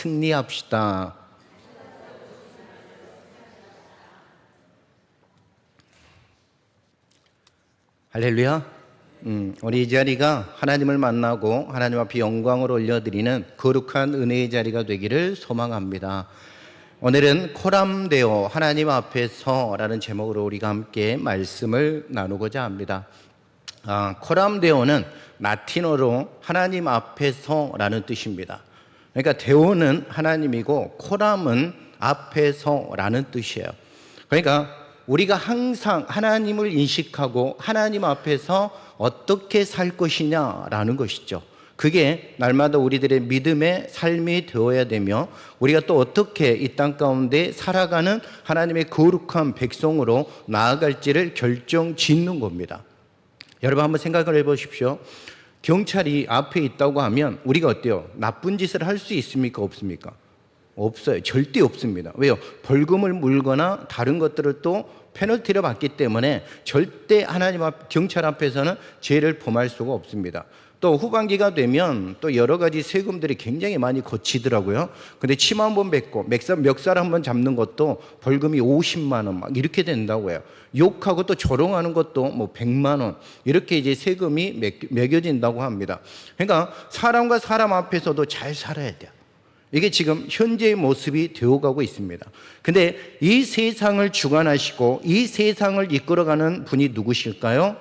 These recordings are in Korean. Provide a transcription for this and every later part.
승리합시다. 할렐루야. 우리 이 자리가 하나님을 만나고 하나님 앞에 영광을 올려드리는 거룩한 은혜의 자리가 되기를 소망합니다. 오늘은 코람데오 하나님 앞에서라는 제목으로 우리가 함께 말씀을 나누고자 합니다. 코람데오는 라틴어로 하나님 앞에서라는 뜻입니다. 그러니까 데오는 하나님이고 코람은 앞에서라는 뜻이에요. 그러니까 우리가 항상 하나님을 인식하고 하나님 앞에서 어떻게 살 것이냐라는 것이죠. 그게 날마다 우리들의 믿음의 삶이 되어야 되며 우리가 또 어떻게 이 땅 가운데 살아가는 하나님의 거룩한 백성으로 나아갈지를 결정 짓는 겁니다. 여러분 한번 생각을 해보십시오. 경찰이 앞에 있다고 하면 우리가 어때요? 나쁜 짓을 할 수 있습니까? 없습니까? 없어요. 절대 없습니다. 왜요? 벌금을 물거나 다른 것들을 또 페널티를 받기 때문에 절대 하나님 앞 경찰 앞에서는 죄를 범할 수가 없습니다. 또 후반기가 되면 또 여러 가지 세금들이 굉장히 많이 거치더라고요. 근데 침 한 번 뱉고 멱살 한 번 잡는 것도 벌금이 50만 원 막 이렇게 된다고 해요. 욕하고 또 조롱하는 것도 뭐 100만 원 이렇게 이제 세금이 매겨진다고 합니다. 그러니까 사람과 사람 앞에서도 잘 살아야 돼요. 이게 지금 현재의 모습이 되어가고 있습니다. 근데 이 세상을 주관하시고 이 세상을 이끌어가는 분이 누구실까요?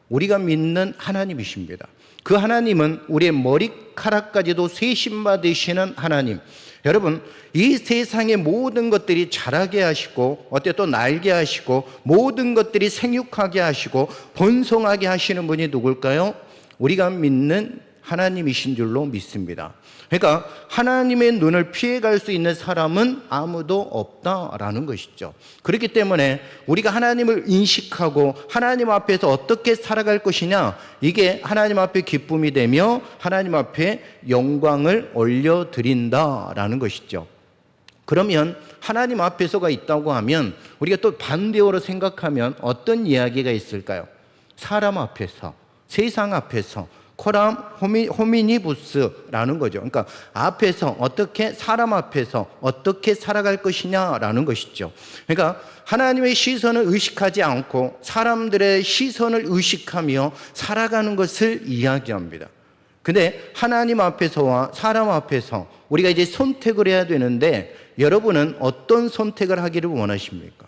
우리가 믿는 하나님이십니다. 그 하나님은 우리의 머리카락까지도 세심받으시는 하나님. 여러분, 이 세상의 모든 것들이 자라게 하시고 또 날게 하시고 모든 것들이 생육하게 하시고 번성하게 하시는 분이 누굴까요? 우리가 믿는 하나님이신 줄로 믿습니다. 그러니까 하나님의 눈을 피해갈 수 있는 사람은 아무도 없다라는 것이죠. 그렇기 때문에 우리가 하나님을 인식하고 하나님 앞에서 어떻게 살아갈 것이냐, 이게 하나님 앞에 기쁨이 되며 하나님 앞에 영광을 올려드린다라는 것이죠. 그러면 하나님 앞에서가 있다고 하면 우리가 또 반대로 생각하면 어떤 이야기가 있을까요? 사람 앞에서, 세상 앞에서, 코람 호미니부스라는 거죠. 그러니까 앞에서 어떻게 사람 앞에서 어떻게 살아갈 것이냐라는 것이죠. 그러니까 하나님의 시선을 의식하지 않고 사람들의 시선을 의식하며 살아가는 것을 이야기합니다. 근데 하나님 앞에서와 사람 앞에서 우리가 이제 선택을 해야 되는데 여러분은 어떤 선택을 하기를 원하십니까?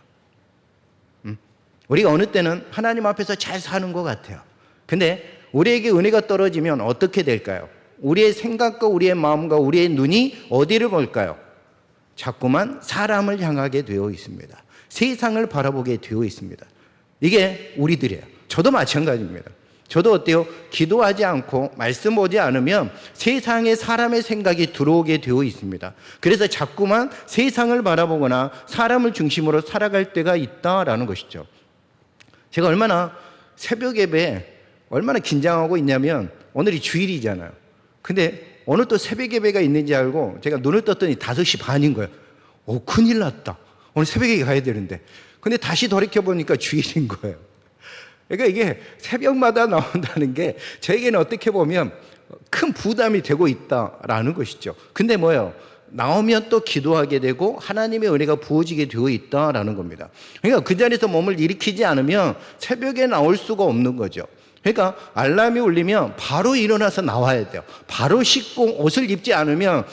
우리가 어느 때는 하나님 앞에서 잘 사는 것 같아요. 근데 우리에게 은혜가 떨어지면 어떻게 될까요? 우리의 생각과 우리의 마음과 우리의 눈이 어디를 볼까요? 자꾸만 사람을 향하게 되어 있습니다. 세상을 바라보게 되어 있습니다. 이게 우리들이에요. 저도 마찬가지입니다. 저도 어때요? 기도하지 않고 말씀 보지 않으면 세상에 사람의 생각이 들어오게 되어 있습니다. 그래서 자꾸만 세상을 바라보거나 사람을 중심으로 살아갈 때가 있다라는 것이죠. 제가 얼마나 새벽 예배에 얼마나 긴장하고 있냐면 오늘이 주일이잖아요. 근데 오늘 또 새벽 예배가 있는지 알고 제가 눈을 떴더니 5시 반인 거예요. 큰일 났다. 오늘 새벽에 가야 되는데. 근데 다시 돌이켜보니까 주일인 거예요. 그러니까 이게 새벽마다 나온다는 게 저에게는 어떻게 보면 큰 부담이 되고 있다라는 것이죠. 근데 뭐예요? 나오면 또 기도하게 되고 하나님의 은혜가 부어지게 되어 있다라는 겁니다. 그러니까 그 자리에서 몸을 일으키지 않으면 새벽에 나올 수가 없는 거죠. 그러니까 알람이 울리면 바로 일어나서 나와야 돼요. 바로 씻고 옷을 입지 않으면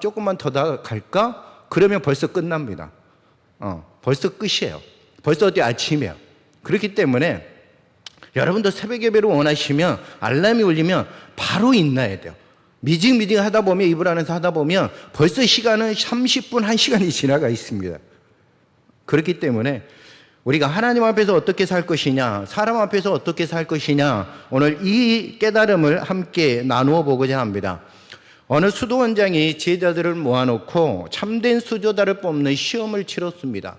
조금만 더 나갈까? 그러면 벌써 끝납니다. 벌써 끝이에요. 벌써 어디 아침이에요. 그렇기 때문에 여러분도 새벽 예배를 원하시면 알람이 울리면 바로 일어나야 돼요. 미징 하다 보면 이불 안에서 하다 보면 벌써 시간은 30분, 1시간이 지나가 있습니다. 그렇기 때문에 우리가 하나님 앞에서 어떻게 살 것이냐, 사람 앞에서 어떻게 살 것이냐, 오늘 이 깨달음을 함께 나누어 보고자 합니다. 어느 수도원장이 제자들을 모아놓고 참된 수조다를 뽑는 시험을 치렀습니다.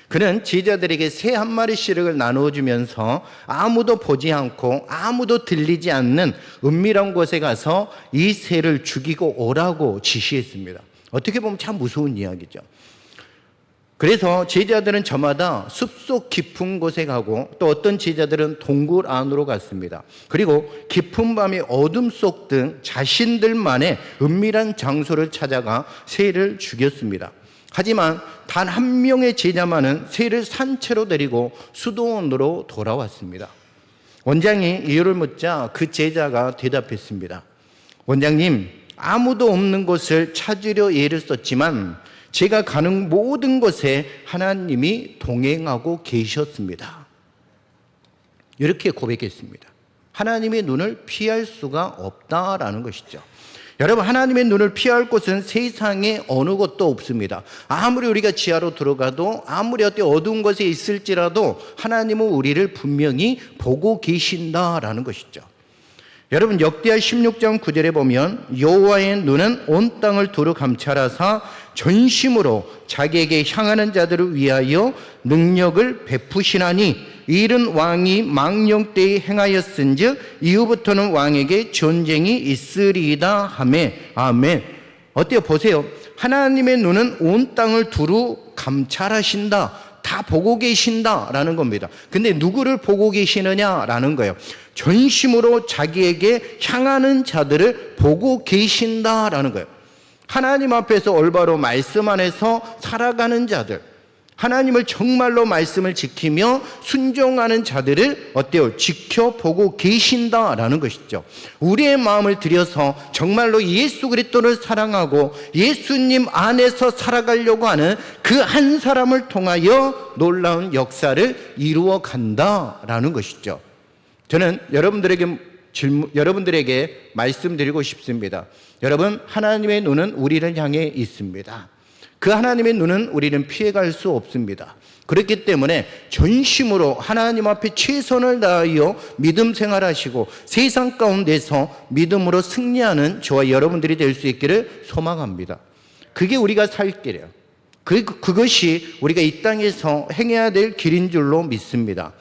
그는 제자들에게 새 한 마리 씨름을 나누어주면서 아무도 보지 않고 아무도 들리지 않는 은밀한 곳에 가서 이 새를 죽이고 오라고 지시했습니다. 어떻게 보면 참 무서운 이야기죠. 그래서 제자들은 저마다 숲속 깊은 곳에 가고 또 어떤 제자들은 동굴 안으로 갔습니다. 그리고 깊은 밤의 어둠 속 등 자신들만의 은밀한 장소를 찾아가 새를 죽였습니다. 하지만 단 한 명의 제자만은 새를 산채로 데리고 수도원으로 돌아왔습니다. 원장이 이유를 묻자 그 제자가 대답했습니다. 원장님, 아무도 없는 곳을 찾으려 애를 썼지만 제가 가는 모든 곳에 하나님이 동행하고 계셨습니다. 이렇게 고백했습니다. 하나님의 눈을 피할 수가 없다라는 것이죠. 여러분, 하나님의 눈을 피할 곳은 세상에 어느 곳도 없습니다. 아무리 우리가 지하로 들어가도, 아무리 어두운 곳에 있을지라도 하나님은 우리를 분명히 보고 계신다라는 것이죠. 여러분, 역대하 16장 9절에 보면 여호와의 눈은 온 땅을 두루 감찰하사 전심으로 자기에게 향하는 자들을 위하여 능력을 베푸시나니 이 일은 왕이 망령 때에 행하였은즉 이후부터는 왕에게 전쟁이 있으리이다 하매. 아멘. 어때요? 보세요. 하나님의 눈은 온 땅을 두루 감찰하신다. 다 보고 계신다라는 겁니다. 근데 누구를 보고 계시느냐라는 거예요. 전심으로 자기에게 향하는 자들을 보고 계신다라는 거예요. 하나님 앞에서 올바로 말씀 안에서 살아가는 자들, 하나님을 정말로 말씀을 지키며 순종하는 자들을 어때요? 지켜보고 계신다라는 것이죠. 우리의 마음을 들여서 정말로 예수 그리스도를 사랑하고 예수님 안에서 살아가려고 하는 그 한 사람을 통하여 놀라운 역사를 이루어 간다라는 것이죠. 저는 여러분들에게 말씀드리고 싶습니다. 여러분, 하나님의 눈은 우리를 향해 있습니다. 그 하나님의 눈은 우리는 피해갈 수 없습니다. 그렇기 때문에 전심으로 하나님 앞에 최선을 다하여 믿음 생활하시고 세상 가운데서 믿음으로 승리하는 저와 여러분들이 될 수 있기를 소망합니다. 그게 우리가 살 길이에요. 그것이 우리가 이 땅에서 행해야 될 길인 줄로 믿습니다.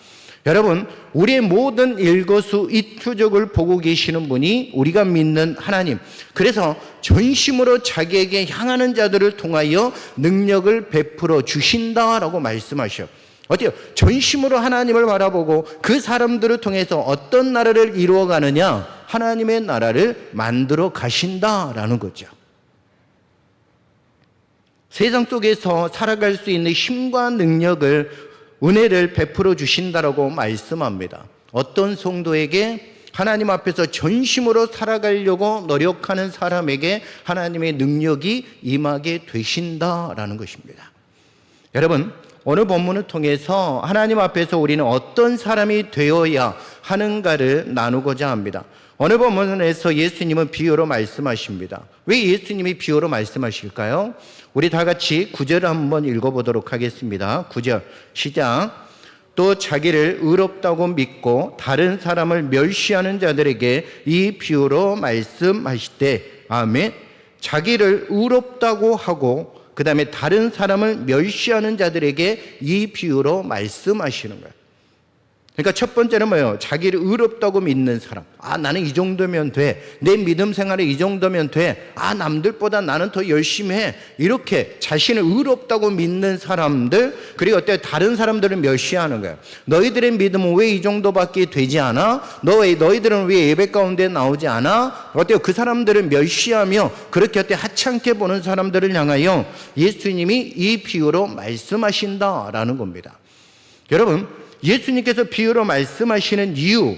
여러분, 우리의 모든 일거수이투족을 보고 계시는 분이 우리가 믿는 하나님. 그래서 전심으로 자기에게 향하는 자들을 통하여 능력을 베풀어 주신다라고 말씀하셔요. 어때요? 전심으로 하나님을 바라보고 그 사람들을 통해서 어떤 나라를 이루어가느냐? 하나님의 나라를 만들어 가신다라는 거죠. 세상 속에서 살아갈 수 있는 힘과 능력을, 은혜를 베풀어 주신다라고 말씀합니다. 어떤 성도에게 하나님 앞에서 전심으로 살아가려고 노력하는 사람에게 하나님의 능력이 임하게 되신다라는 것입니다. 여러분, 오늘 본문을 통해서 하나님 앞에서 우리는 어떤 사람이 되어야 하는가를 나누고자 합니다. 오늘 본문에서 예수님은 비유로 말씀하십니다. 왜 예수님이 비유로 말씀하실까요? 우리 다 같이 9절을 한번 읽어보도록 하겠습니다. 9절 시작. 또 자기를 의롭다고 믿고 다른 사람을 멸시하는 자들에게 이 비유로 말씀하시되. 아멘. 자기를 의롭다고 하고 그 다음에 다른 사람을 멸시하는 자들에게 이 비유로 말씀하시는 거예요. 그러니까 첫 번째는 뭐예요? 자기를 의롭다고 믿는 사람. 아, 나는 이 정도면 돼. 내 믿음 생활에 이 정도면 돼. 아, 남들보다 나는 더 열심히 해. 이렇게 자신을 의롭다고 믿는 사람들, 그리고 어때? 다른 사람들을 멸시하는 거예요. 너희들의 믿음은 왜 이 정도밖에 되지 않아? 너희들은 왜 예배 가운데 나오지 않아? 어때요? 그 사람들을 멸시하며 그렇게 어때? 하찮게 보는 사람들을 향하여 예수님이 이 비유로 말씀하신다라는 겁니다. 여러분, 예수님께서 비유로 말씀하시는 이유,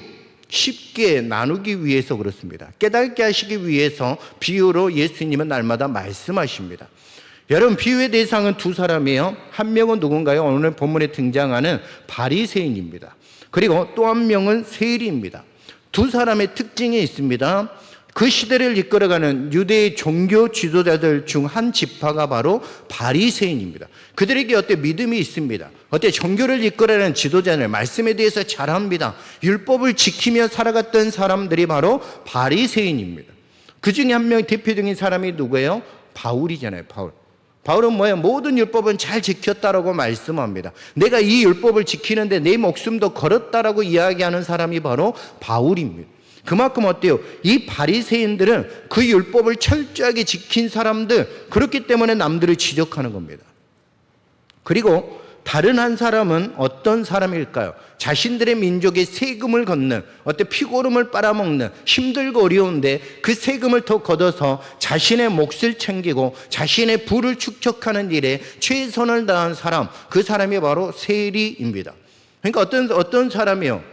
쉽게 나누기 위해서 그렇습니다. 깨닫게 하시기 위해서 비유로 예수님은 날마다 말씀하십니다. 여러분, 비유의 대상은 두 사람이에요. 한 명은 누군가요? 오늘 본문에 등장하는 바리새인입니다. 그리고 또 한 명은 세리입니다. 두 사람의 특징이 있습니다. 그 시대를 이끌어가는 유대의 종교 지도자들 중 한 지파가 바로 바리새인입니다. 그들에게 어때? 믿음이 있습니다. 어때? 종교를 이끌어가는 지도자들, 말씀에 대해서 잘합니다. 율법을 지키며 살아갔던 사람들이 바로 바리새인입니다. 그 중에 한 명 대표적인 사람이 누구예요? 바울이잖아요. 바울은 뭐예요? 모든 율법은 잘 지켰다라고 말씀합니다. 내가 이 율법을 지키는데 내 목숨도 걸었다라고 이야기하는 사람이 바로 바울입니다. 그만큼 어때요? 이 바리새인들은 그 율법을 철저하게 지킨 사람들, 그렇기 때문에 남들을 지적하는 겁니다. 그리고 다른 한 사람은 어떤 사람일까요? 자신들의 민족의 세금을 걷는, 피고름을 빨아먹는, 힘들고 어려운데 그 세금을 더 걷어서 자신의 몫을 챙기고 자신의 부를 축적하는 일에 최선을 다한 사람, 그 사람이 바로 세리입니다. 그러니까 어떤 사람이요?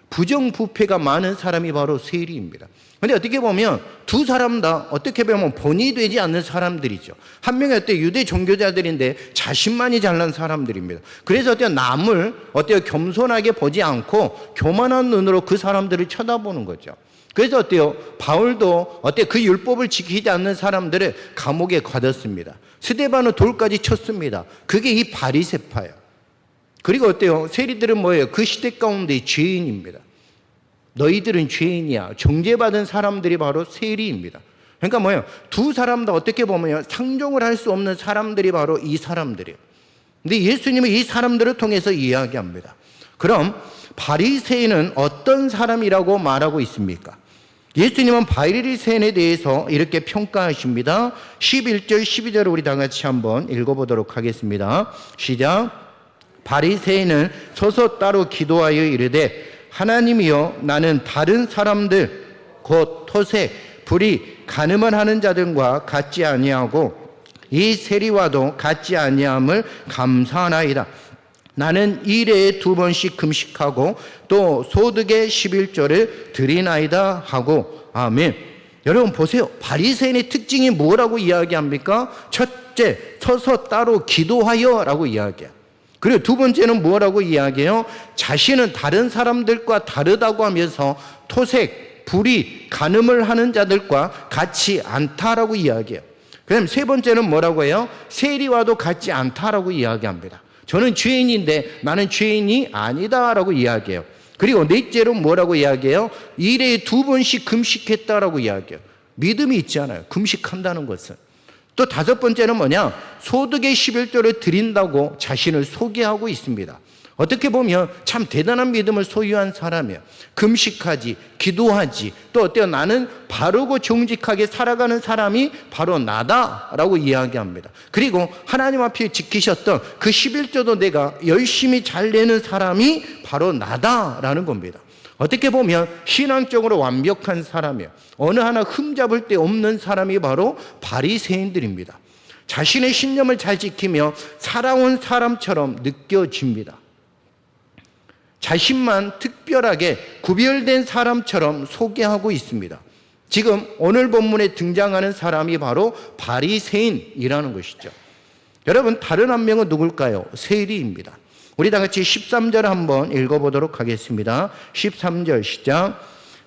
부정부패가 많은 사람이 바로 세리입니다. 근데 어떻게 보면 두 사람 다 어떻게 보면 본이 되지 않는 사람들이죠. 한 명이 유대 종교자들인데 자신만이 잘난 사람들입니다. 그래서 남을 겸손하게 보지 않고 교만한 눈으로 그 사람들을 쳐다보는 거죠. 그래서 바울도 그 율법을 지키지 않는 사람들을 감옥에 가뒀습니다. 스데반은 돌까지 쳤습니다. 그게 이 바리새파예요. 그리고 세리들은 뭐예요? 그 시대 가운데 죄인입니다. 너희들은 죄인이야. 정죄받은 사람들이 바로 세리입니다. 그러니까 뭐예요? 두 사람 다 어떻게 보면 상종을 할 수 없는 사람들이 바로 이 사람들이에요. 근데 예수님은 이 사람들을 통해서 이야기합니다. 그럼 바리새인은 어떤 사람이라고 말하고 있습니까? 예수님은 바리새인에 대해서 이렇게 평가하십니다. 11절 12절을 우리 다 같이 한번 읽어보도록 하겠습니다. 시작. 바리새인은 서서 따로 기도하여 이르되 하나님이여, 나는 다른 사람들 곧 토색, 불의, 간음을 하는 자들과 같지 아니하고 이 세리와도 같지 아니함을 감사하나이다. 나는 일에 2번씩 금식하고 또 소득의 11조를 드리나이다 하고. 아멘. 여러분 보세요. 바리새인의 특징이 뭐라고 이야기합니까? 첫째, 서서 따로 기도하여 라고 이야기해요. 그리고 두 번째는 뭐라고 이야기해요? 자신은 다른 사람들과 다르다고 하면서 토색, 불의, 간음을 하는 자들과 같지 않다라고 이야기해요. 그다음 세 번째는 뭐라고 해요? 세리와도 같지 않다라고 이야기합니다. 저는 죄인인데 나는 죄인이 아니다라고 이야기해요. 그리고 넷째로 뭐라고 이야기해요? 일에 2번씩 금식했다라고 이야기해요. 믿음이 있잖아요. 금식한다는 것은. 또 다섯 번째는 뭐냐? 소득의 11조를 드린다고 자신을 소개하고 있습니다. 어떻게 보면 참 대단한 믿음을 소유한 사람이에요. 금식하지, 기도하지, 또 나는 바르고 정직하게 살아가는 사람이 바로 나다라고 이야기합니다. 그리고 하나님 앞에 지키셨던 그 11조도 내가 열심히 잘 내는 사람이 바로 나다라는 겁니다. 어떻게 보면 신앙적으로 완벽한 사람이에요. 어느 하나 흠잡을 데 없는 사람이 바로 바리새인들입니다. 자신의 신념을 잘 지키며 살아온 사람처럼 느껴집니다. 자신만 특별하게 구별된 사람처럼 소개하고 있습니다. 지금 오늘 본문에 등장하는 사람이 바로 바리새인이라는 것이죠. 여러분, 다른 한 명은 누굴까요? 세리입니다. 우리 다 같이 13절 한번 읽어보도록 하겠습니다. 13절 시작.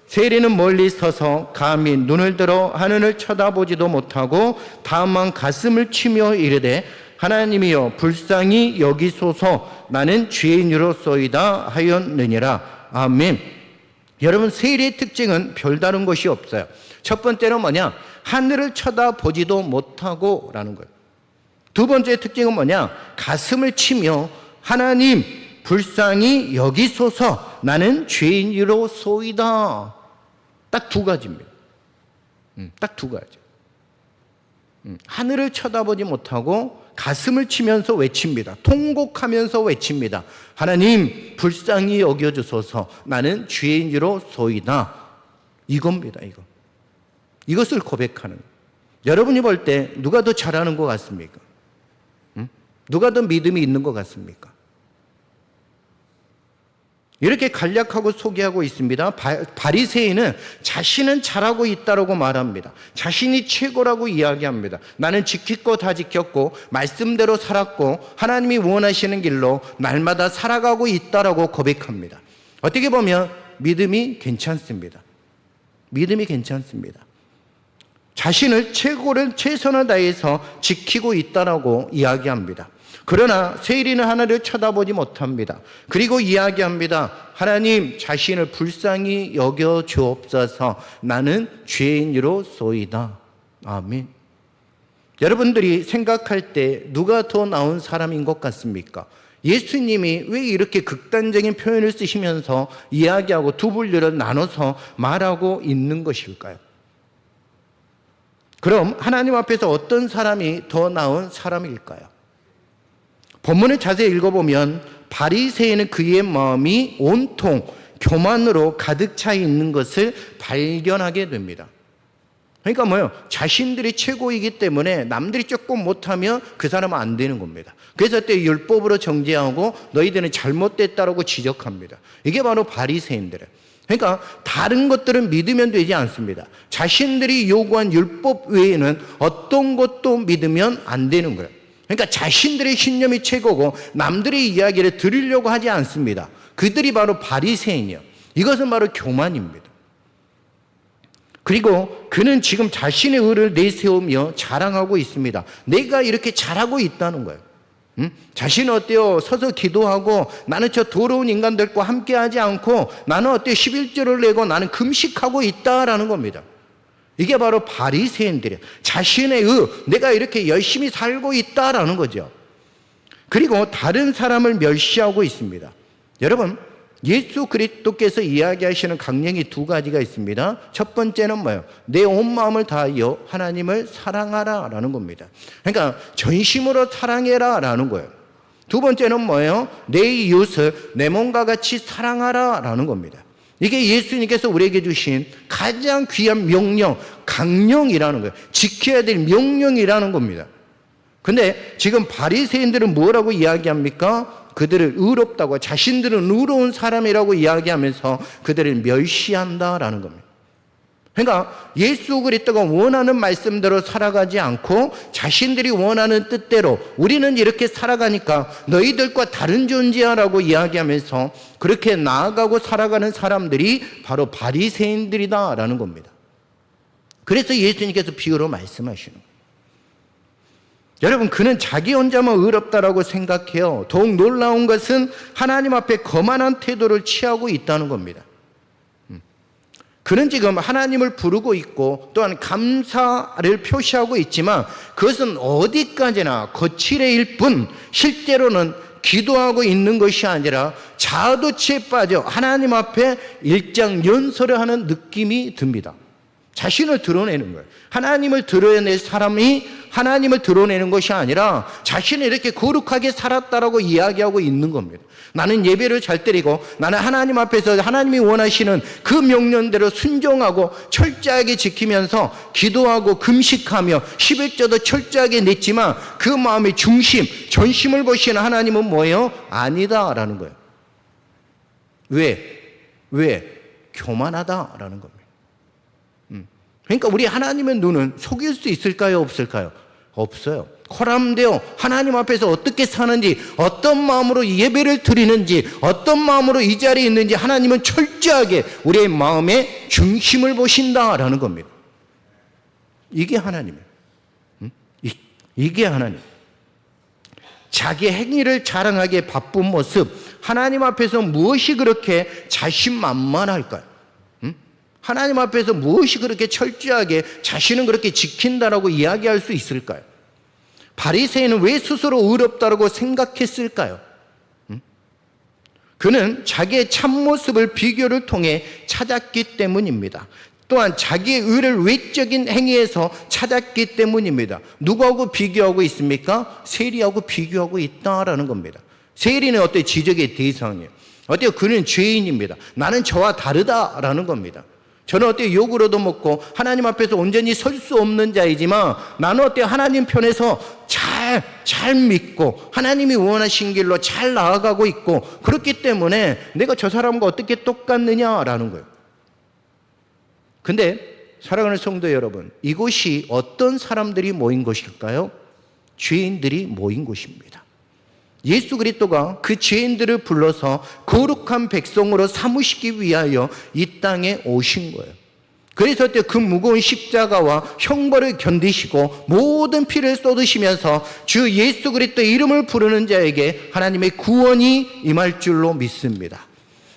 세리는 멀리 서서 감히 눈을 들어 하늘을 쳐다보지도 못하고 다만 가슴을 치며 이르되 하나님이여, 불쌍히 여기소서, 나는 죄인으로소이다 하였느니라. 아멘. 여러분, 세리의 특징은 별다른 것이 없어요. 첫 번째는 뭐냐? 하늘을 쳐다보지도 못하고 라는 거예요. 두 번째 특징은 뭐냐? 가슴을 치며 하나님, 불쌍히 여기소서, 나는 죄인으로소이다. 딱 두 가지입니다. 딱 두 가지. 하늘을 쳐다보지 못하고 가슴을 치면서 외칩니다. 통곡하면서 외칩니다. 하나님, 불쌍히 여겨주소서, 나는 죄인으로소이다. 이겁니다. 이것을 고백하는. 여러분이 볼 때 누가 더 잘하는 것 같습니까? 누가 더 믿음이 있는 것 같습니까? 이렇게 간략하고 소개하고 있습니다. 바리새인은 자신은 잘하고 있다고 말합니다. 자신이 최고라고 이야기합니다. 나는 지킬 거 다 지켰고 말씀대로 살았고 하나님이 원하시는 길로 날마다 살아가고 있다고 고백합니다. 어떻게 보면 믿음이 괜찮습니다. 믿음이 괜찮습니다. 자신을 최선을 다해서 지키고 있다고 이야기합니다. 그러나 세리는 하나를 쳐다보지 못합니다. 그리고 이야기합니다. 하나님, 자신을 불쌍히 여겨 주옵소서, 나는 죄인으로소이다. 아멘. 여러분들이 생각할 때 누가 더 나은 사람인 것 같습니까? 예수님이 왜 이렇게 극단적인 표현을 쓰시면서 이야기하고 두 분류로 나눠서 말하고 있는 것일까요? 그럼 하나님 앞에서 어떤 사람이 더 나은 사람일까요? 본문을 자세히 읽어보면 바리새인은 그의 마음이 온통 교만으로 가득 차 있는 것을 발견하게 됩니다. 그러니까 뭐예요? 자신들이 최고이기 때문에 남들이 조금 못하면 그 사람은 안 되는 겁니다. 그래서 때 율법으로 정죄하고 너희들은 잘못됐다라고 지적합니다. 이게 바로 바리새인들이에요. 그러니까 다른 것들은 믿으면 되지 않습니다. 자신들이 요구한 율법 외에는 어떤 것도 믿으면 안 되는 거예요. 그러니까 자신들의 신념이 최고고 남들의 이야기를 들으려고 하지 않습니다. 그들이 바로 바리새인이요. 이것은 바로 교만입니다. 그리고 그는 지금 자신의 의를 내세우며 자랑하고 있습니다. 내가 이렇게 잘하고 있다는 거예요. 자신은 어때요? 서서 기도하고 나는 저 더러운 인간들과 함께하지 않고 나는 어때요? 11조를 내고 나는 금식하고 있다라는 겁니다. 이게 바로 바리새인들이에요. 자신의 의, 내가 이렇게 열심히 살고 있다라는 거죠. 그리고 다른 사람을 멸시하고 있습니다. 여러분, 예수 그리스도께서 이야기하시는 강령이 두 가지가 있습니다. 첫 번째는 뭐예요? 내 온 마음을 다하여 하나님을 사랑하라 라는 겁니다. 그러니까 전심으로 사랑해라 라는 거예요. 두 번째는 뭐예요? 내 이웃을 내 몸과 같이 사랑하라 라는 겁니다. 이게 예수님께서 우리에게 주신 가장 귀한 명령, 강령이라는 거예요. 지켜야 될 명령이라는 겁니다. 근데 지금 바리새인들은 뭐라고 이야기합니까? 그들을 의롭다고, 자신들은 의로운 사람이라고 이야기하면서 그들을 멸시한다라는 겁니다. 그러니까 예수 그리스도가 원하는 말씀대로 살아가지 않고 자신들이 원하는 뜻대로 우리는 이렇게 살아가니까 너희들과 다른 존재야라고 이야기하면서 그렇게 나아가고 살아가는 사람들이 바로 바리새인들이다라는 겁니다. 그래서 예수님께서 비유로 말씀하시는 거예요. 여러분, 그는 자기 혼자만 의롭다라고 생각해요. 더욱 놀라운 것은 하나님 앞에 거만한 태도를 취하고 있다는 겁니다. 그는 지금 하나님을 부르고 있고 또한 감사를 표시하고 있지만 그것은 어디까지나 거칠애일 뿐 실제로는 기도하고 있는 것이 아니라 자아도취에 빠져 하나님 앞에 일장연설을 하는 느낌이 듭니다. 자신을 드러내는 거예요. 하나님을 드러낼 사람이 하나님을 드러내는 것이 아니라 자신을 이렇게 거룩하게 살았다라고 이야기하고 있는 겁니다. 나는 예배를 잘 드리고 나는 하나님 앞에서 하나님이 원하시는 그 명령대로 순종하고 철저하게 지키면서 기도하고 금식하며 11조도 철저하게 냈지만 그 마음의 중심, 전심을 보시는 하나님은 뭐예요? 아니다라는 거예요. 왜? 교만하다라는 겁니다. 그러니까 우리 하나님의 눈은 속일 수 있을까요? 없을까요? 없어요. 코람되어 하나님 앞에서 어떻게 사는지, 어떤 마음으로 예배를 드리는지, 어떤 마음으로 이 자리에 있는지 하나님은 철저하게 우리의 마음의 중심을 보신다라는 겁니다. 이게 하나님이에요. 이게 하나님. 자기 행위를 자랑하기에 바쁜 모습, 하나님 앞에서 무엇이 그렇게 자신만만할까요? 하나님 앞에서 무엇이 그렇게 철저하게 자신은 그렇게 지킨다라고 이야기할 수 있을까요? 바리새인은 왜 스스로 의롭다라고 생각했을까요? 그는 자기의 참모습을 비교를 통해 찾았기 때문입니다. 또한 자기의 의를 외적인 행위에서 찾았기 때문입니다. 누구하고 비교하고 있습니까? 세리하고 비교하고 있다라는 겁니다. 세리는 어때? 지적의 대상이에요. 어때요? 그는 죄인입니다. 나는 저와 다르다라는 겁니다. 저는 어때요? 욕으로도 먹고 하나님 앞에서 온전히 설 수 없는 자이지만 나는 어때요? 하나님 편에서 잘 믿고 하나님이 원하신 길로 잘 나아가고 있고 그렇기 때문에 내가 저 사람과 어떻게 똑같느냐라는 거예요. 근데 사랑하는 성도 여러분, 이곳이 어떤 사람들이 모인 곳일까요? 죄인들이 모인 곳입니다. 예수 그리스도가 그 죄인들을 불러서 거룩한 백성으로 삼으시기 위하여 이 땅에 오신 거예요. 그래서 그 무거운 십자가와 형벌을 견디시고 모든 피를 쏟으시면서 주 예수 그리스도의 이름을 부르는 자에게 하나님의 구원이 임할 줄로 믿습니다.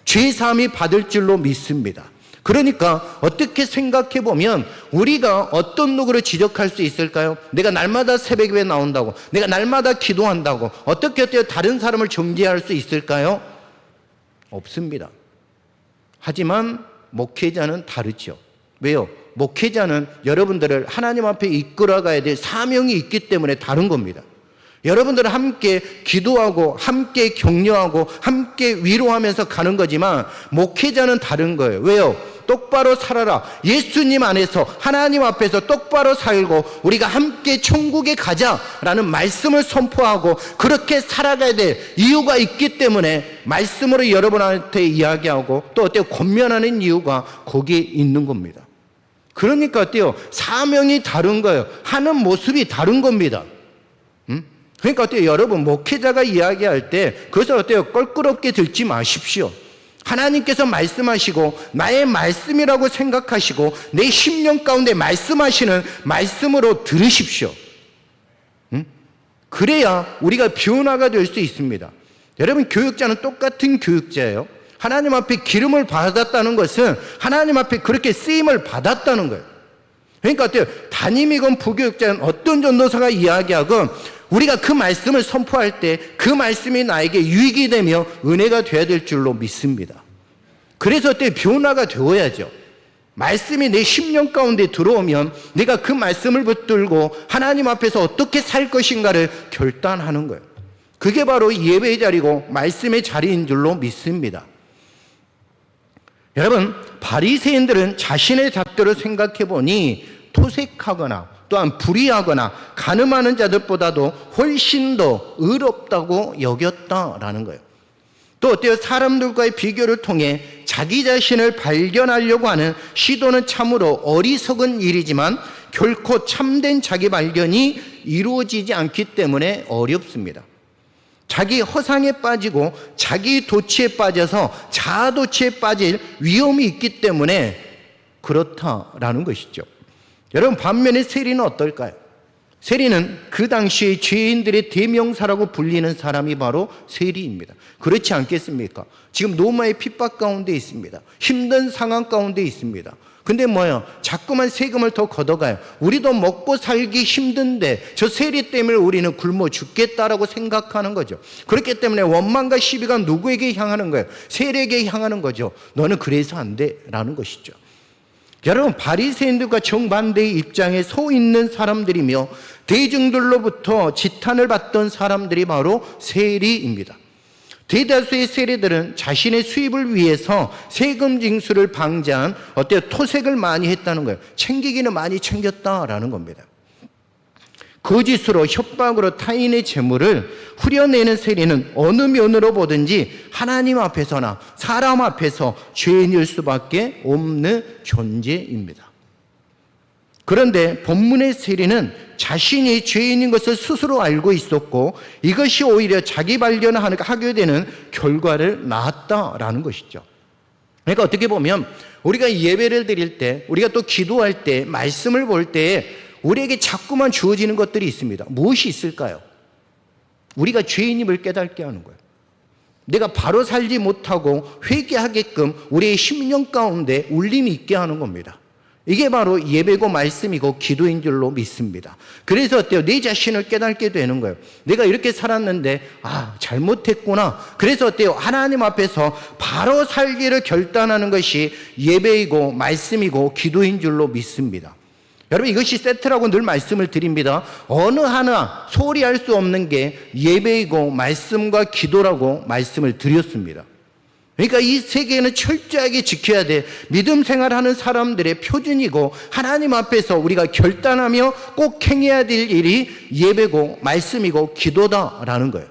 죄사함이 받을 줄로 믿습니다. 그러니까 어떻게 생각해 보면 우리가 어떤 누구를 지적할 수 있을까요? 내가 날마다 새벽에 나온다고, 내가 날마다 기도한다고 어떻게 다른 사람을 정죄할 수 있을까요? 없습니다. 하지만 목회자는 다르죠. 왜요? 목회자는 여러분들을 하나님 앞에 이끌어가야 될 사명이 있기 때문에 다른 겁니다. 여러분들은 함께 기도하고 함께 격려하고 함께 위로하면서 가는 거지만 목회자는 다른 거예요. 왜요? 똑바로 살아라. 예수님 안에서 하나님 앞에서 똑바로 살고 우리가 함께 천국에 가자라는 말씀을 선포하고 그렇게 살아가야 될 이유가 있기 때문에 말씀으로 여러분한테 이야기하고 또 어때요? 권면하는 이유가 거기에 있는 겁니다. 그러니까 어때요? 사명이 다른 거예요. 하는 모습이 다른 겁니다. 그러니까 어때요? 여러분 목회자가 이야기할 때 그것을 어때요? 껄끄럽게 듣지 마십시오. 하나님께서 말씀하시고 나의 말씀이라고 생각하시고 내 심령 가운데 말씀하시는 말씀으로 들으십시오. 그래야 우리가 변화가 될 수 있습니다. 여러분 교육자는 똑같은 교육자예요. 하나님 앞에 기름을 받았다는 것은 하나님 앞에 그렇게 쓰임을 받았다는 거예요. 그러니까 어때요? 담임이건 부교육자는 어떤 전도사가 이야기하건 우리가 그 말씀을 선포할 때 그 말씀이 나에게 유익이 되며 은혜가 되어야 될 줄로 믿습니다. 그래서 어때요? 변화가 되어야죠. 말씀이 내 심령 가운데 들어오면 내가 그 말씀을 붙들고 하나님 앞에서 어떻게 살 것인가를 결단하는 거예요. 그게 바로 예배의 자리고 말씀의 자리인 줄로 믿습니다. 여러분 바리새인들은 자신의 잣대로 생각해 보니 토색하거나 또한 불의하거나 간음하는 자들보다도 훨씬 더 의롭다고 여겼다라는 거예요. 또 어때요? 사람들과의 비교를 통해 자기 자신을 발견하려고 하는 시도는 참으로 어리석은 일이지만 결코 참된 자기 발견이 이루어지지 않기 때문에 어렵습니다. 자기 허상에 빠지고 자기 도취에 빠져서 자아도취에 빠질 위험이 있기 때문에 그렇다라는 것이죠. 여러분 반면에 세리는 어떨까요? 세리는 그 당시의 죄인들의 대명사라고 불리는 사람이 바로 세리입니다. 그렇지 않겠습니까? 지금 노마의 핍박 가운데 있습니다. 힘든 상황 가운데 있습니다. 근데 뭐예요? 자꾸만 세금을 더 걷어가요. 우리도 먹고 살기 힘든데 저 세리 때문에 우리는 굶어 죽겠다라고 생각하는 거죠. 그렇기 때문에 원망과 시비가 누구에게 향하는 거예요? 세리에게 향하는 거죠. 너는 그래서 안 돼 라는 것이죠. 여러분 바리새인들과 정반대의 입장에 서 있는 사람들이며 대중들로부터 지탄을 받던 사람들이 바로 세리입니다. 대다수의 세리들은 자신의 수입을 위해서 세금 징수를 방지한 어때요? 토색을 많이 했다는 거예요. 챙기기는 많이 챙겼다라는 겁니다. 거짓으로 협박으로 타인의 재물을 후려내는 세리는 어느 면으로 보든지 하나님 앞에서나 사람 앞에서 죄인일 수밖에 없는 존재입니다. 그런데 본문의 세리는 자신이 죄인인 것을 스스로 알고 있었고 이것이 오히려 자기 발견을 하게 되는 결과를 낳았다라는 것이죠. 그러니까 어떻게 보면 우리가 예배를 드릴 때 우리가 또 기도할 때 말씀을 볼 때에 우리에게 자꾸만 주어지는 것들이 있습니다. 무엇이 있을까요? 우리가 죄인임을 깨닫게 하는 거예요. 내가 바로 살지 못하고 회개하게끔 우리의 심령 가운데 울림이 있게 하는 겁니다. 이게 바로 예배고 말씀이고 기도인 줄로 믿습니다. 그래서 어때요? 내 자신을 깨닫게 되는 거예요. 내가 이렇게 살았는데 잘못했구나. 그래서 어때요? 하나님 앞에서 바로 살기를 결단하는 것이 예배이고 말씀이고 기도인 줄로 믿습니다. 여러분 이것이 세트라고 늘 말씀을 드립니다. 어느 하나 소홀히 할 수 없는 게 예배이고 말씀과 기도라고 말씀을 드렸습니다. 그러니까 이 세 개는 철저하게 지켜야 돼. 믿음 생활하는 사람들의 표준이고 하나님 앞에서 우리가 결단하며 꼭 행해야 될 일이 예배고 말씀이고 기도다라는 거예요.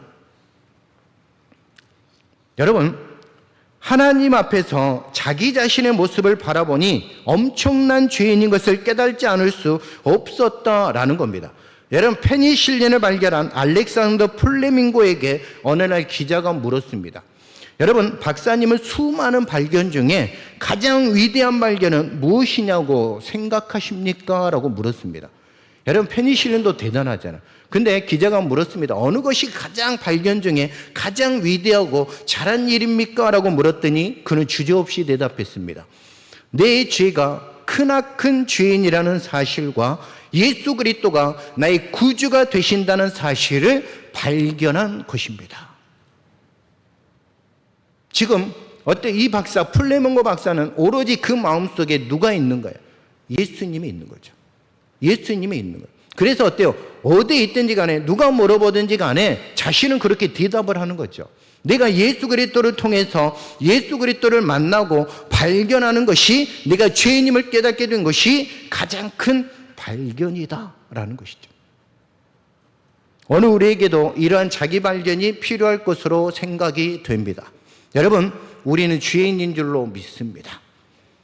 여러분 하나님 앞에서 자기 자신의 모습을 바라보니 엄청난 죄인인 것을 깨닫지 않을 수 없었다라는 겁니다. 여러분 페니실린을 발견한 알렉산더 플레밍고에게 어느 날 기자가 물었습니다. 여러분 박사님은 수많은 발견 중에 가장 위대한 발견은 무엇이냐고 생각하십니까? 라고 물었습니다. 여러분 페니실린도 대단하잖아요. 근데 기자가 물었습니다. 어느 것이 가장 발견 중에 가장 위대하고 잘한 일입니까? 라고 물었더니 그는 주저없이 대답했습니다. 내 죄가 크나큰 죄인이라는 사실과 예수 그리스도가 나의 구주가 되신다는 사실을 발견한 것입니다. 지금 이 박사 플레밍고 박사는 오로지 그 마음속에 누가 있는 거예요? 예수님이 있는 거죠. 예수님이 있는 거예요. 그래서 어때요? 어디에 있든지 간에 누가 물어보든지 간에 자신은 그렇게 대답을 하는 거죠. 내가 예수 그리스도를 통해서 예수 그리스도를 만나고 발견하는 것이, 내가 죄인임을 깨닫게 된 것이 가장 큰 발견이다라는 것이죠. 어느 우리에게도 이러한 자기 발견이 필요할 것으로 생각이 됩니다. 여러분, 우리는 죄인인 줄로 믿습니다.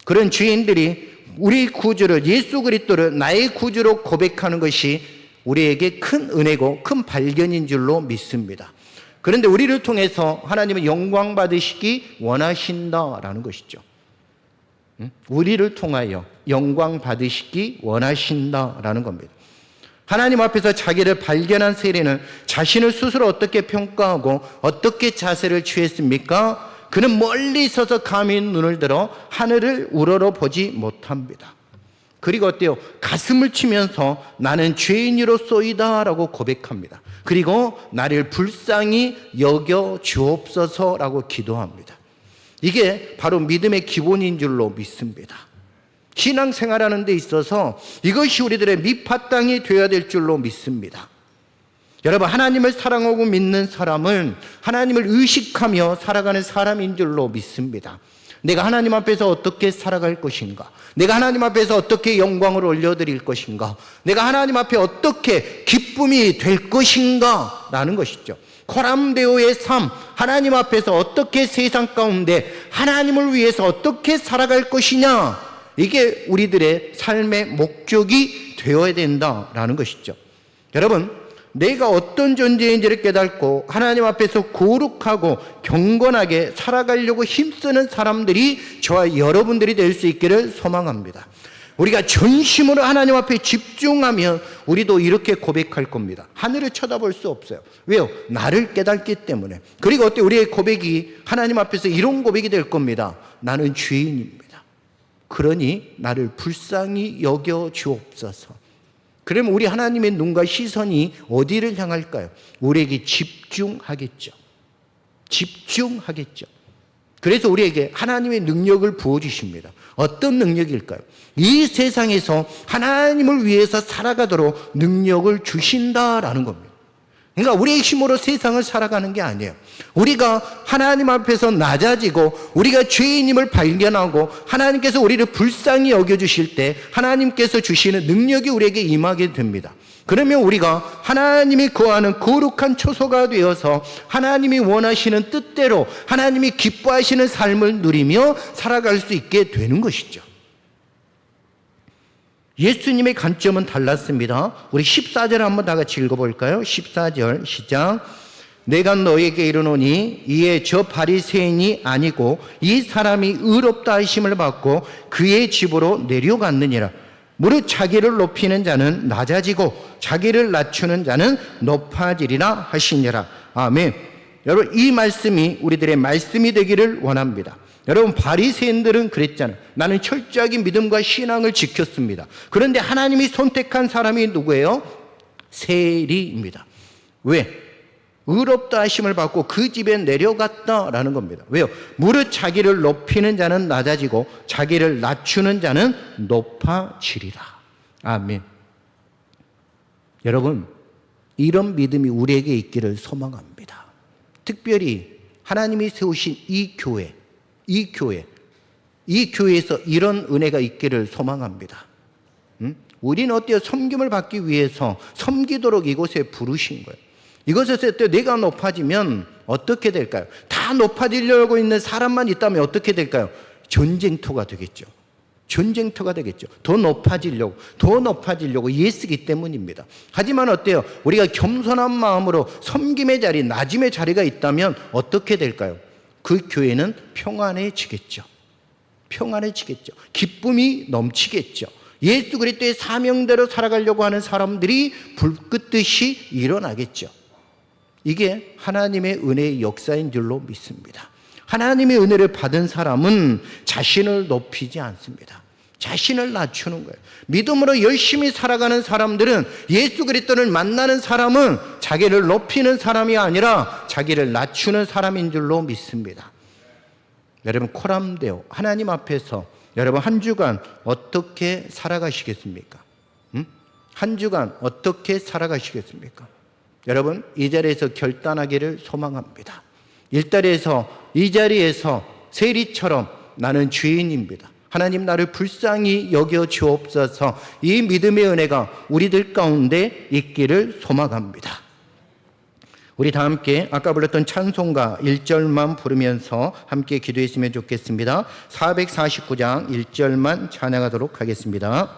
그런 죄인들이 우리 구주를, 예수 그리스도를 나의 구주로 고백하는 것이 우리에게 큰 은혜고 큰 발견인 줄로 믿습니다. 그런데 우리를 통해서 하나님은 영광 받으시기 원하신다라는 것이죠. 우리를 통하여 영광 받으시기 원하신다라는 겁니다. 하나님 앞에서 자기를 발견한 세례는 자신을 스스로 어떻게 평가하고 어떻게 자세를 취했습니까? 그는 멀리 서서 감히 눈을 들어 하늘을 우러러 보지 못합니다. 그리고 어때요? 가슴을 치면서 나는 죄인으로소이다라고 고백합니다. 그리고 나를 불쌍히 여겨 주옵소서라고 기도합니다. 이게 바로 믿음의 기본인 줄로 믿습니다. 신앙생활하는 데 있어서 이것이 우리들의 밑바탕이 되어야 될 줄로 믿습니다. 여러분, 하나님을 사랑하고 믿는 사람은 하나님을 의식하며 살아가는 사람인 줄로 믿습니다. 내가 하나님 앞에서 어떻게 살아갈 것인가? 내가 하나님 앞에서 어떻게 영광을 올려드릴 것인가? 내가 하나님 앞에 어떻게 기쁨이 될 것인가? 라는 것이죠. 코람데오의 삶, 하나님 앞에서 어떻게 세상 가운데 하나님을 위해서 어떻게 살아갈 것이냐? 이게 우리들의 삶의 목적이 되어야 된다라는 것이죠. 여러분, 내가 어떤 존재인지를 깨닫고 하나님 앞에서 거룩하고 경건하게 살아가려고 힘쓰는 사람들이 저와 여러분들이 될 수 있기를 소망합니다. 우리가 전심으로 하나님 앞에 집중하면 우리도 이렇게 고백할 겁니다. 하늘을 쳐다볼 수 없어요. 왜요? 나를 깨닫기 때문에. 그리고 어때? 우리의 고백이 하나님 앞에서 이런 고백이 될 겁니다. 나는 죄인입니다. 그러니 나를 불쌍히 여겨 주옵소서. 그러면 우리 하나님의 눈과 시선이 어디를 향할까요? 우리에게 집중하겠죠. 집중하겠죠. 그래서 우리에게 하나님의 능력을 부어주십니다. 어떤 능력일까요? 이 세상에서 하나님을 위해서 살아가도록 능력을 주신다라는 겁니다. 그러니까 우리의 힘으로 세상을 살아가는 게 아니에요. 우리가 하나님 앞에서 낮아지고 우리가 죄인임을 발견하고 하나님께서 우리를 불쌍히 여겨주실 때 하나님께서 주시는 능력이 우리에게 임하게 됩니다. 그러면 우리가 하나님이 거하는 거룩한 초소가 되어서 하나님이 원하시는 뜻대로 하나님이 기뻐하시는 삶을 누리며 살아갈 수 있게 되는 것이죠. 예수님의 관점은 달랐습니다. 우리 14절 한번 다 같이 읽어볼까요? 14절 시작. 내가 너에게 이르노니 이에 저 바리새인이 아니고 이 사람이 의롭다 하심을 받고 그의 집으로 내려갔느니라. 무릇 자기를 높이는 자는 낮아지고 자기를 낮추는 자는 높아지리라 하시니라. 아멘. 여러분, 이 말씀이 우리들의 말씀이 되기를 원합니다. 여러분, 바리새인들은 그랬잖아요. 나는 철저하게 믿음과 신앙을 지켰습니다. 그런데 하나님이 선택한 사람이 누구예요? 세리입니다. 왜? 의롭다 하심을 받고 그 집에 내려갔다라는 겁니다. 왜요? 무릇 자기를 높이는 자는 낮아지고 자기를 낮추는 자는 높아지리라. 아멘. 여러분, 이런 믿음이 우리에게 있기를 소망합니다. 특별히 하나님이 세우신 이 교회에서 이런 은혜가 있기를 소망합니다. 우리는 어때요? 섬김을 받기 위해서 섬기도록 이곳에 부르신 거예요. 이것에서 내가 높아지면 어떻게 될까요? 다 높아지려고 있는 사람만 있다면 어떻게 될까요? 전쟁터가 되겠죠. 전쟁터가 되겠죠. 더 높아지려고 애쓰기 때문입니다. 하지만 어때요? 우리가 겸손한 마음으로 섬김의 자리, 낮음의 자리가 있다면 어떻게 될까요? 그 교회는 평안해지겠죠. 평안해지겠죠. 기쁨이 넘치겠죠. 예수 그리스도의 사명대로 살아가려고 하는 사람들이 불끝듯이 일어나겠죠. 이게 하나님의 은혜의 역사인 줄로 믿습니다. 하나님의 은혜를 받은 사람은 자신을 높이지 않습니다. 자신을 낮추는 거예요. 믿음으로 열심히 살아가는 사람들은, 예수 그리스도를 만나는 사람은 자기를 높이는 사람이 아니라 자기를 낮추는 사람인 줄로 믿습니다. 여러분, 코람데오 하나님 앞에서 여러분 한 주간 어떻게 살아가시겠습니까? 한 주간 어떻게 살아가시겠습니까? 여러분, 이 자리에서 결단하기를 소망합니다. 일자리에서, 이 자리에서 세리처럼 나는 죄인입니다. 하나님 나를 불쌍히 여겨 주옵소서. 이 믿음의 은혜가 우리들 가운데 있기를 소망합니다. 우리 다 함께 아까 불렀던 찬송가 1절만 부르면서 함께 기도했으면 좋겠습니다. 449장 1절만 찬양하도록 하겠습니다.